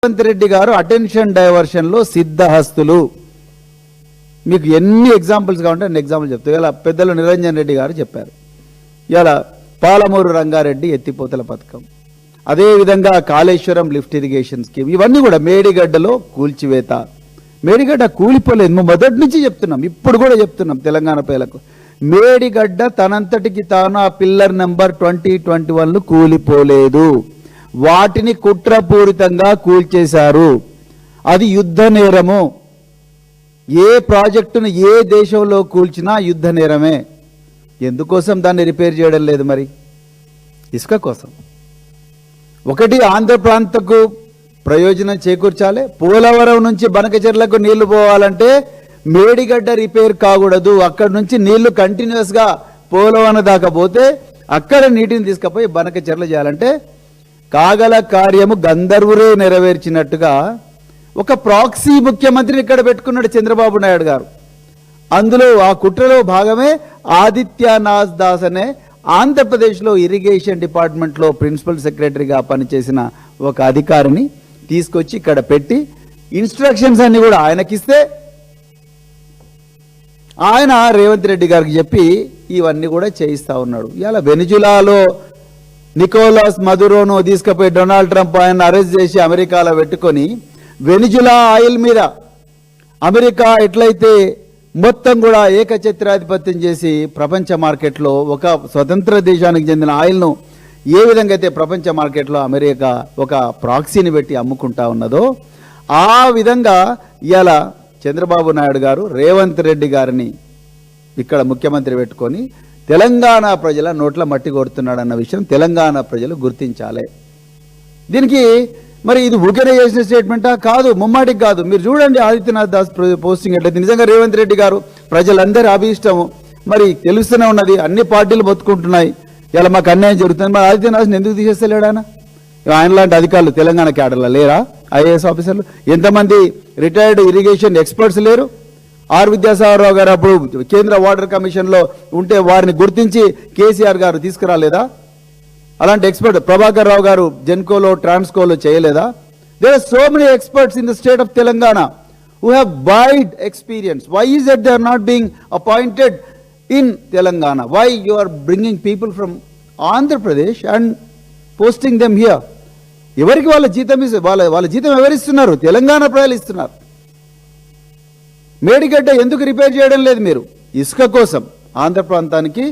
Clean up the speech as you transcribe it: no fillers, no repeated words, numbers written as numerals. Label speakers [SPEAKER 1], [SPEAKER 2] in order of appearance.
[SPEAKER 1] రేవంత్ రెడ్డి గారు అటెన్షన్ డైవర్షన్లో సిద్ధహస్తులు. మీకు ఎన్ని ఎగ్జాంపుల్స్ కావాలంటే అన్ని ఎగ్జాంపుల్ చెప్తారు. ఇలా పెద్దలు నిరంజన్ రెడ్డి గారు చెప్పారు. ఇలా పాలమూరు రంగారెడ్డి ఎత్తిపోతల పథకం, అదేవిధంగా కాళేశ్వరం లిఫ్ట్ ఇరిగేషన్ స్కీమ్, ఇవన్నీ కూడా మేడిగడ్డలో కూల్చివేత. మేడిగడ్డ కూలిపోలేదు, మేము మొదటి నుంచి చెప్తున్నాం, ఇప్పుడు కూడా చెప్తున్నాం తెలంగాణ ప్రజలకు. మేడిగడ్డ తనంతటికి తాను ఆ పిల్లర్ నెంబర్ 2021 కూలిపోలేదు, వాటిని కుట్రపూరితంగా కూల్చేశారు. అది యుద్ధ నేరము. ఏ ప్రాజెక్టును ఏ దేశంలో కూల్చినా యుద్ధ నేరమే. ఎందుకోసం దాన్ని రిపేర్ చేయడం లేదు? మరి ఇసుక కోసం. ఒకటి ఆంధ్ర ప్రాంతకు ప్రయోజనం చేకూర్చాలి. పోలవరం నుంచి బనకచెర్లకు నీళ్లు పోవాలంటే మేడిగడ్డ రిపేర్ కాకూడదు. అక్కడి నుంచి నీళ్లు కంటిన్యూస్గా పోలవరం దాకా పోతే అక్కడ నీటిని తీసుకుపోయి బనకచెర్ల చేయాలంటే కాగల కార్యము గంధర్వురే నెరవేర్చినట్టుగా ఒక ప్రాక్సీ ముఖ్యమంత్రిని ఇక్కడ పెట్టుకున్నాడు చంద్రబాబు నాయుడు గారు. అందులో ఆ కుట్రలో భాగమే ఆదిత్యనాథ్ దాస్ అనే ఆంధ్రప్రదేశ్లో ఇరిగేషన్ డిపార్ట్మెంట్లో ప్రిన్సిపల్ సెక్రటరీగా పనిచేసిన ఒక అధికారిని తీసుకొచ్చి ఇక్కడ పెట్టి ఇన్స్ట్రక్షన్స్ అన్ని కూడా ఆయనకిస్తే ఆయన రేవంత్ రెడ్డి గారికి చెప్పి ఇవన్నీ కూడా చేయిస్తా ఉన్నాడు. ఇలా వెనిజులాలో నికోలాస్ మదురోను తీసుకుపోయి డొనాల్డ్ ట్రంప్ ఆయన అరెస్ట్ చేసి అమెరికాలో పెట్టుకొని వెనిజులా ఆయిల్ మీద అమెరికా ఎట్లయితే మొత్తం కూడా ఏకఛత్రాధిపత్యం చేసి ప్రపంచ మార్కెట్లో ఒక స్వతంత్ర దేశానికి చెందిన ఆయిల్ను ఏ విధంగా అయితే ప్రపంచ మార్కెట్లో అమెరికా ఒక ప్రాక్సీని పెట్టి అమ్ముకుంటా ఉన్నదో ఆ విధంగా ఇవాళ చంద్రబాబు నాయుడు గారు రేవంత్ రెడ్డి గారిని ఇక్కడ ముఖ్యమంత్రి పెట్టుకొని తెలంగాణ ప్రజల నోట్ల మట్టి కొడుతున్నాడు అన్న విషయం తెలంగాణ ప్రజలు గుర్తించాలి. దీనికి మరి ఇది ఊరికే చేసిన స్టేట్మెంటా? కాదు, ముమ్మాటికి కాదు. మీరు చూడండి ఆదిత్యనాథ్ దాస్ పోస్టింగ్ ఎట్లయితే నిజంగా రేవంత్ రెడ్డి గారు ప్రజలందరి అభీష్టము మరి తెలుస్తూనే ఉన్నది. అన్ని పార్టీలు బతుకుంటున్నాయి, ఇలా మాకు అన్యాయం జరుగుతుంది. మరి ఆదిత్యనాథ్ని ఎందుకు తీసేస్తలేడు ఆయన? ఆయన లాంటి అధికారులు తెలంగాణ క్యాడర్లో లేరా? ఐఏఎస్ ఆఫీసర్లు ఎంతమంది రిటైర్డ్ ఇరిగేషన్ ఎక్స్పర్ట్స్ లేరు? ఆర్ విద్యాసాగరరావు గారు అప్పుడు కేంద్ర వాటర్ కమిషన్లో ఉంటే వారిని గుర్తించి కేసీఆర్ గారు తీసుకురాలేదా? అలాంటి ఎక్స్పర్ట్ ప్రభాకర్ రావు గారు జెన్కోలో ట్రాన్స్కోలో చేయలేదా? There are so many experts in the state of Telangana who have wide experience. Why is that they are not being appointed in Telangana? Why you are bringing people from Andhra Pradesh and posting them here? ఎవరికి వాళ్ళ జీతం వాళ్ళ జీతం ఎవరిస్తున్నారు? తెలంగాణ ప్రజలు ఇస్తున్నారు. మేడిగడ్డ ఎందుకు repair చేయడం లేదు మీరు? ఇసుక కోసం ఆంధ్ర ప్రాంతానికి